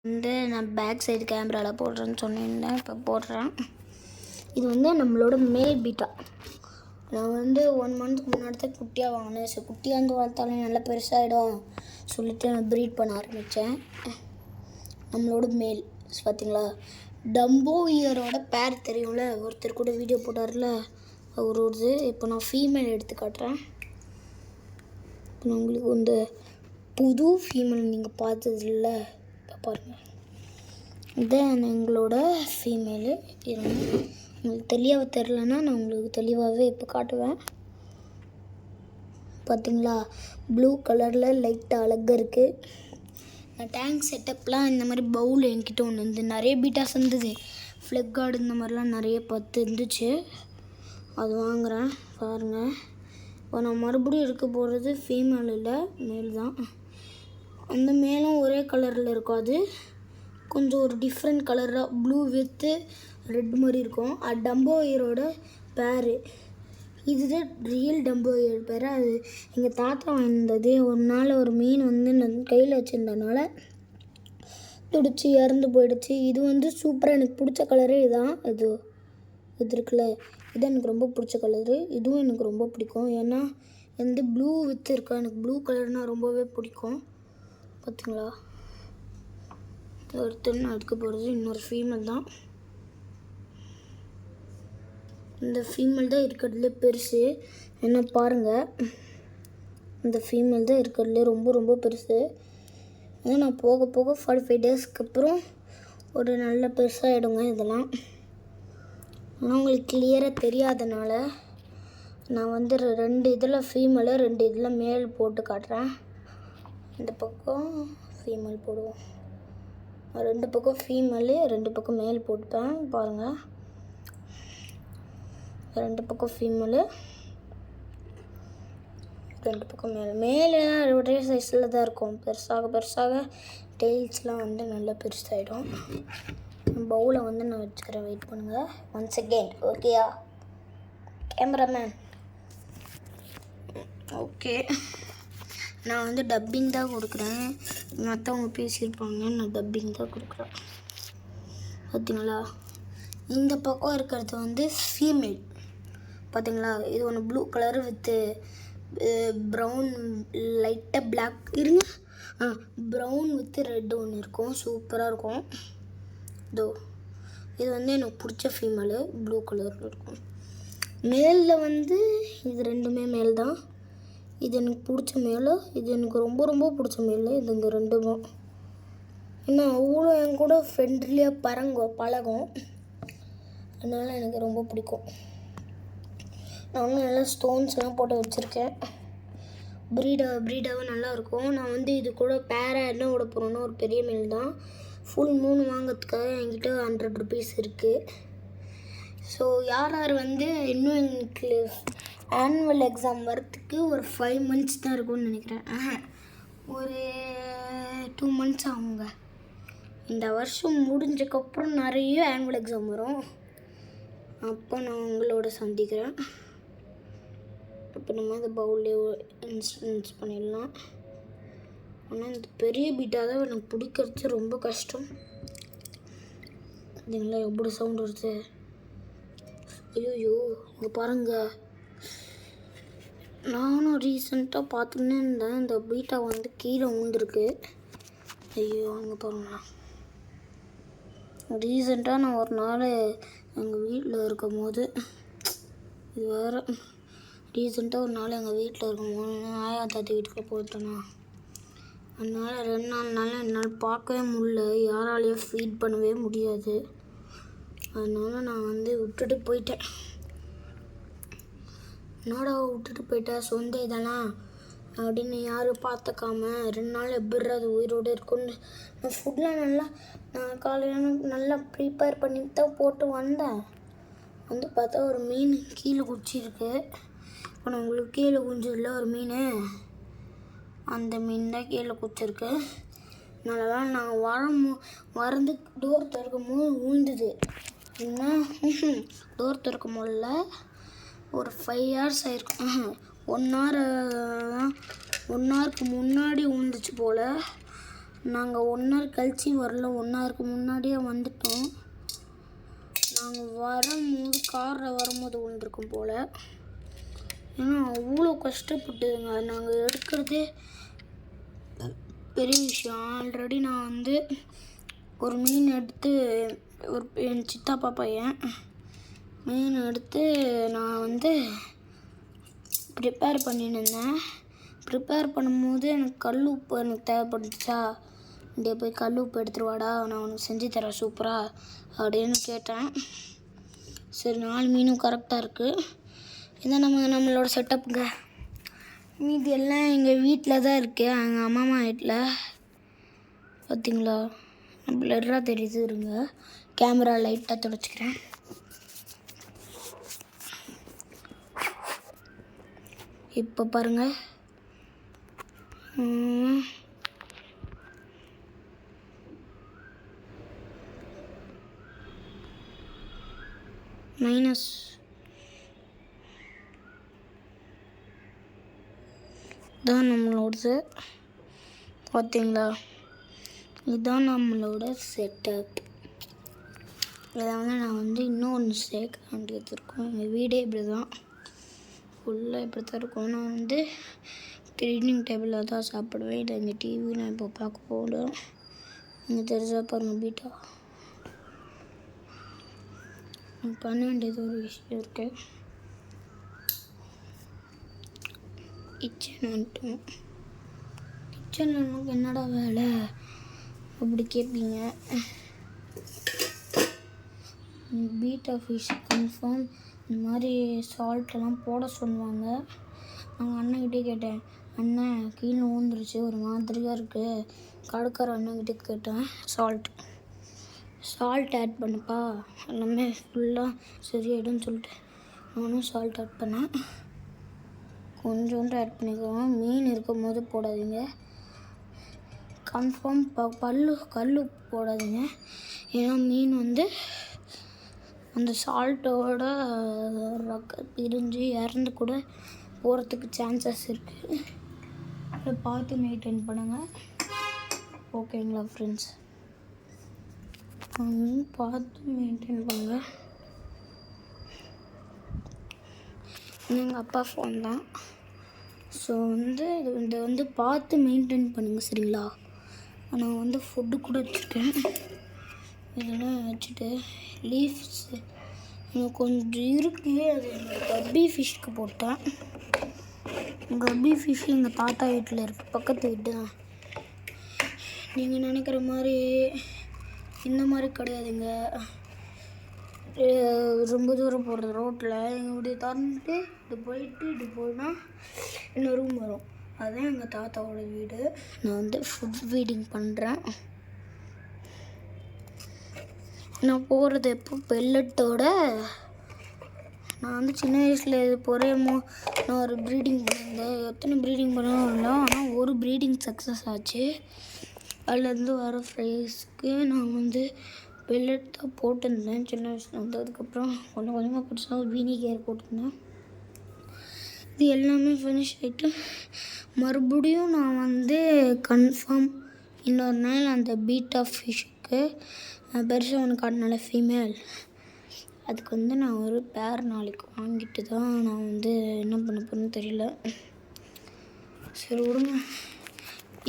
வந்து நான் back side கேமராவில் போடுறேன்னு சொன்னேன், இப்போ போடுறேன். இது வந்து நம்மளோட மேல் பீட்டா. நான் வந்து 1 மந்த்துக்கு முன்னாடி தான் குட்டியாக வாங்கினேன். ஸோ குட்டியாக வந்து வளர்த்தாலும் நல்லா பெருசாகிடும் சொல்லிட்டு நான் ப்ரீட் பண்ண ஆரம்பித்தேன். நம்மளோட மேல் பார்த்தீங்களா, டம்போ இயரோட பேர் தெரியும்ல, ஒருத்தர் கூட வீடியோ போட்டார்ல அவரோடது. இப்போ நான் ஃபீமேல் எடுத்து காட்டுறேன். இப்போ நான் உங்களுக்கு இந்த புது ஃபீமேல் நீங்கள் பார்த்ததில்ல, இப்போ பாருங்கள். இதுதான் எங்களோட ஃபீமேலு. இது வந்து உங்களுக்கு தெளிவாக தெரிலன்னா நான் உங்களுக்கு தெளிவாகவே இப்போ காட்டுவேன். பார்த்தீங்களா, ப்ளூ கலரில் லைட்டாக அழகாக இருக்குது. நான் டேங்க் செட்டப்லாம் இந்த மாதிரி பவுல் என்கிட்ட ஒன்று இருந்து நிறைய பீட்டாஸ் இருந்தது. ஃப்ளக் கார்டு இந்த மாதிரிலாம் நிறைய 10 இருந்துச்சு. அது வாங்குகிறேன் பாருங்கள். இப்போ நான் மறுபடியும் இருக்க போகிறது ஃபீமேல் இல்லை, மேல் தான். அந்த மேலும் ஒரே கலரில் இருக்கும், அது கொஞ்சம் ஒரு டிஃப்ரெண்ட் கலராக ப்ளூ வித்து ரெட் மாதிரி இருக்கும். அது டம்போ இயரோட பேர். இதுதான் ரியல் டம்போ இயர் பேர். அது எங்கள் தாத்தா வாங்கினது. ஒரு நாள் ஒரு மீன் வந்து நான் கையில் வச்சுருந்தனால துடிச்சு இறந்து போயிடுச்சு. இது வந்து சூப்பராக எனக்கு பிடிச்ச கலரே இதுதான். இது இருக்குல்ல, இது எனக்கு ரொம்ப பிடிச்ச கலரு. இதுவும் எனக்கு ரொம்ப பிடிக்கும். ஏன்னா வந்து ப்ளூ வித்து இருக்கா, எனக்கு ப்ளூ கலர்னால் ரொம்பவே பிடிக்கும். பார்த்தீங்களா, ஒருத்தர் நான் எடுக்க போகிறது இன்னொரு ஃபீமேல் தான். இந்த ஃபீமேல் தான் இருக்கிறதுலே பெருசு. என்ன பாருங்கள், இந்த ஃபீமேல் தான் இருக்கிறதுலே ரொம்ப ரொம்ப பெருசு. ஏன்னா நான் போக போக 45 டேஸ்க்கு அப்புறம் ஒரு நல்ல பெருசாகிடுங்க இதெல்லாம். ஆனால் உங்களுக்கு கிளியராக தெரியாதனால நான் வந்து 2 இதில் ஃபீமேலு 2 இதில் மேல் போட்டு காட்டுறேன். இந்த பக்கம் ஃபீமேல் போடுவோம், 2 பக்கம் ஃபீமேலு 2 பக்கம் மேல் போட்டுப்பேன். பாருங்கள், 2 பக்கம் ஃபீமேலு 2 பக்கம் மேலே ஒரே சைஸில் தான் இருக்கும். பெருசாக பெருசாக டெய்ல்ஸ்லாம் வந்து நல்லா பெருசாகிடும். பவுலை வந்து நான் வச்சுக்கிறேன், வெயிட் பண்ணுங்கள் 1 செகண்ட். ஓகேயா கேமராமேன்? ஓகே, நான் வந்து டப்பிங் தான் கொடுக்குறேன். மற்றவங்க பேசியிருப்பாங்க, நான் டப்பிங் தான் கொடுக்குறேன். பார்த்தீங்களா, இந்த பக்கம் இருக்கிறது வந்து ஃபீமேல். பார்த்தீங்களா, இது ஒன்று ப்ளூ கலரு வித்து ப்ரௌன் லைட்டாக பிளாக் இருங்க, ப்ரௌன் வித்து ரெட் ஒன்று இருக்கும், சூப்பராக இருக்கும். இதோ இது வந்து எனக்கு பிடிச்ச ஃபீமேலு, ப்ளூ கலரில் இருக்கும். மேலில் வந்து இது 2மே மேல் தான். இது எனக்கு பிடிச்ச மேலு, இது எனக்கு ரொம்ப ரொம்ப பிடிச்ச மேலு. இது இந்த 2மே இன்னும் அவ்வளோ என் கூட ஃப்ரெண்ட்லியாக பழகும், அதனால் எனக்கு ரொம்ப பிடிக்கும். நான் வந்து நல்லா ஸ்டோன்ஸ்லாம் போட்டு வச்சுருக்கேன். ப்ரீடாகவும் நல்லாயிருக்கும். நான் வந்து இது கூட பேராக என்ன விட போகிறேன்னா ஒரு பெரிய மேல் தான். ஃபுல் 3 வாங்கிறதுக்காக என்கிட்ட 100 ருபீஸ் இருக்குது. ஸோ யார் வந்து இன்னும் எனக்கு ஆனுவல் எக்ஸாம் வரத்துக்கு ஒரு 5 மந்த்ஸ் தான் இருக்கும்னு நினைக்கிறேன். ஒரு 2 மந்த்ஸ் ஆகுங்க. இந்த வருஷம் முடிஞ்சக்கப்புறம் நிறைய ஆனுவல் எக்ஸாம் வரும். அப்போ நான் உங்களோட சந்திக்கிறேன். இப்போ நம்ம இந்த பவுல்லே இன்ஸ்டன்ஸ் பண்ணிடலாம். ஆனால் இந்த பெரிய பீட்டாக தான் எனக்கு பிடிக்கிறது ரொம்ப கஷ்டம். இதுங்களா எப்படி சவுண்ட் வருது, ஐயோ இங்கே பாருங்கள். நானும் ரீசெண்டாக பார்த்துன்னே இருந்தேன், இந்த பீட்டா வந்து கீழே விழுந்துருக்கு. ஐயோ அங்கே பாருங்களா, ரீசெண்டாக நான் ஒரு நாள் எங்கள் வீட்டில் இருக்கும் போது, இது வேறு ரீசெண்டாக ஒரு நாள் எங்கள் வீட்டில் இருக்கும்போது ஆயா தாத்தி வீட்டுக்கு போயிட்டேன்னா, அதனால் 2 நாள் என்னால் பார்க்கவே முடியல, யாராலையும் ஃபீட் பண்ணவே முடியாது. அதனால் நான் வந்து விட்டுட்டு போயிட்டேன். என்னடா விட்டுட்டு போயிட்டேன், சொந்த இதெல்லாம் அப்படின்னு யாரும் பார்த்துக்காம 2 நாள் எப்படி அது உயிரோடு இருக்குன்னு நான் ஃபுட்லாம் நான் காலையில் நல்லா ப்ரிப்பேர் பண்ணி தான் போட்டு வந்தேன். வந்து பார்த்தா ஒரு மீன் கீழே குச்சிருக்கு. இப்போ நான் உங்களுக்கு கீழே குஞ்சிடல ஒரு மீன், அந்த மீன் தான் கீழே குச்சிருக்கு. அதனால நான் வரந்து டோர் திறக்கும் போது விழுந்துது. என்ன டோர் திறக்கும் போதில் ஒரு 5 hours ஆயிருக்கும், 1 hour 1 hourக்கு முன்னாடி விழுந்துச்சு போல். நாங்கள் 1 hour கழிச்சு வரல, 1 hourக்கு முன்னாடியே வந்துட்டோம். நாங்கள் வரும்போது காரில் வரும்போது விழுந்திருக்கோம் போல். ஏன்னா அவ்வளோ கஷ்டப்பட்டுதுங்க. நாங்கள் எடுக்கிறதே பெரிய விஷயம். ஆல்ரெடி நான் வந்து ஒரு மீன் எடுத்து என் சித்தாப்பா பையன் மீன் எடுத்து நான் வந்து ப்ரிப்பேர் பண்ணியிருந்தேன். ப்ரிப்பேர் பண்ணும்போது எனக்கு கல் உப்பு எனக்கு தேவைப்பட்டுச்சா, இங்கே போய் கல் உப்பு எடுத்துருவாடா, நான் உனக்கு செஞ்சு தரேன் சூப்பராக அப்படின்னு கேட்டேன். சரி 4 மீனும் கரெக்டாக இருக்குது. இதான் நம்மளோட செட்டப்புங்க. மீதி எல்லாம் எங்கள் வீட்டில் தான் இருக்குது, எங்கள் அம்மா வீட்டில். பார்த்தீங்களா பிளராக தெரியுது, இருங்க கேமரா லைட்டாக தொடச்சிக்கிறேன். இப்போ பாருங்கள், மைனஸ் தான் நம்மளோடது. பார்த்தீங்களா, இதுதான் நம்மளோட செட்டப். இதை வந்து நான் வந்து இன்னொன்று சேர்க்க வேண்டியது இருக்கும். எங்கள் வீடே இப்படி தான், ஃபுல்லாக இப்படி தான் இருக்கும். நான் வந்து டைனிங் டேபிளில் தான் சாப்பிடுவேன். இல்லை எங்கள் டிவி நான் இப்போ பார்க்க போகணும். நீங்கள் தெரிஞ்சா பாருங்கள் பீட்டா. பண்ண வேண்டியது ஒரு விஷயம் இருக்குது. கிச்சன் வந்துட்டோம். கிச்சனில் நமக்கு என்னடா வேலை அப்படி கேட்பீங்க. பீட்டா ஃபிஷ் கன்ஃபார்ம் இந்த மாதிரி சால்ட்டெல்லாம் போட சொல்லுவாங்க. நாங்கள் அண்ணன்கிட்டே கேட்டேன், அண்ணன் கீழே ஊந்துருச்சு ஒரு மாதிரியாக இருக்குது. கடைக்கார அண்ணன்கிட்டே கேட்டேன், சால்ட் ஆட் பண்ணுப்பா எல்லாமே ஃபுல்லாக சரியாயிடும்னு சொல்லிட்டு நானும் சால்ட் ஆட் பண்ணேன். கொஞ்சோண்டு ஆட் பண்ணிக்கோங்க. மீன் இருக்கும் போது போடாதீங்க. கன்ஃபார்ம் கல் போடாதீங்க. ஏன்னா மீன் வந்து அந்த சால்ட்டோட பிரிஞ்சு இறந்து கூட போகிறதுக்கு சான்சஸ் இருக்குது. அதை பார்த்து மெயின்டைன் பண்ணுங்கள். ஓகேங்களா ஃப்ரெண்ட்ஸ், பார்த்து மெயின்டைன் பண்ணுங்கள். எங்கள் அப்பா ஃபோன் தான். ஸோ வந்து இதை வந்து பார்த்து மெயின்டைன் பண்ணுங்கள் சரிங்களா. நான் வந்து ஃபுட்டு கூட வச்சுருக்கேன். இதெல்லாம் வச்சுட்டு லீஃப்ஸ் எனக்கு கொஞ்சம் இருக்குது, அது கப்பி ஃபிஷ்க்கு போட்டேன். கப்பி ஃபிஷ் எங்கள் தாத்தா வீட்டில் இருக்குது, பக்கத்து வீட்டு தான். நீங்கள் நினைக்கிற மாதிரி இந்த மாதிரி கிடையாதுங்க. ரொம்ப தூரம் போகிறது ரோட்டில் இப்படி திறந்துட்டு இப்படி போயிட்டு இப்படி போனால் இன்னொரு ரூம் வரும். அதுதான் எங்கள் தாத்தாவோட வீடு. நான் வந்து ஃபுட் ஃபீடிங் பண்ணுறேன். நான் போகிறது எப்போ பெல்லட்டோட. நான் வந்து சின்ன வயசில் இது நான் ஒரு ப்ரீடிங் பண்ணியிருந்தேன். எத்தனை ப்ரீடிங் பண்ணவும் இல்லை, ஆனால் ஒரு ப்ரீடிங் சக்ஸஸ் ஆச்சு. அதுலேருந்து வர ஃப்ரைஸ்க்கு நான் வந்து பெல்லட் தான் போட்டிருந்தேன் சின்ன வயசில் வந்து. அதுக்கப்புறம் கொஞ்சம் கொஞ்சமாக பெருசாக வீனிகேர் போட்டிருந்தேன். இது எல்லாமே ஃபினிஷ் ஆகிட்டு மறுபடியும் நான் வந்து கன்ஃபார்ம் இன்னொரு நாள் அந்த பீட்டா ஃபிஷ்ஷுக்கு பெருசாக ஒன்று காட்டினால ஃபீமேல், அதுக்கு வந்து நான் ஒரு பேர் நாளைக்கு வாங்கிட்டு தான் நான் வந்து என்ன பண்ண போகிறேன்னு தெரியல. சரி விடுங்க,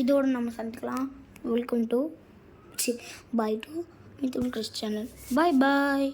இதோடு நம்ம சந்திக்கலாம். Welcome to by to Mithun Chris channel. Bye.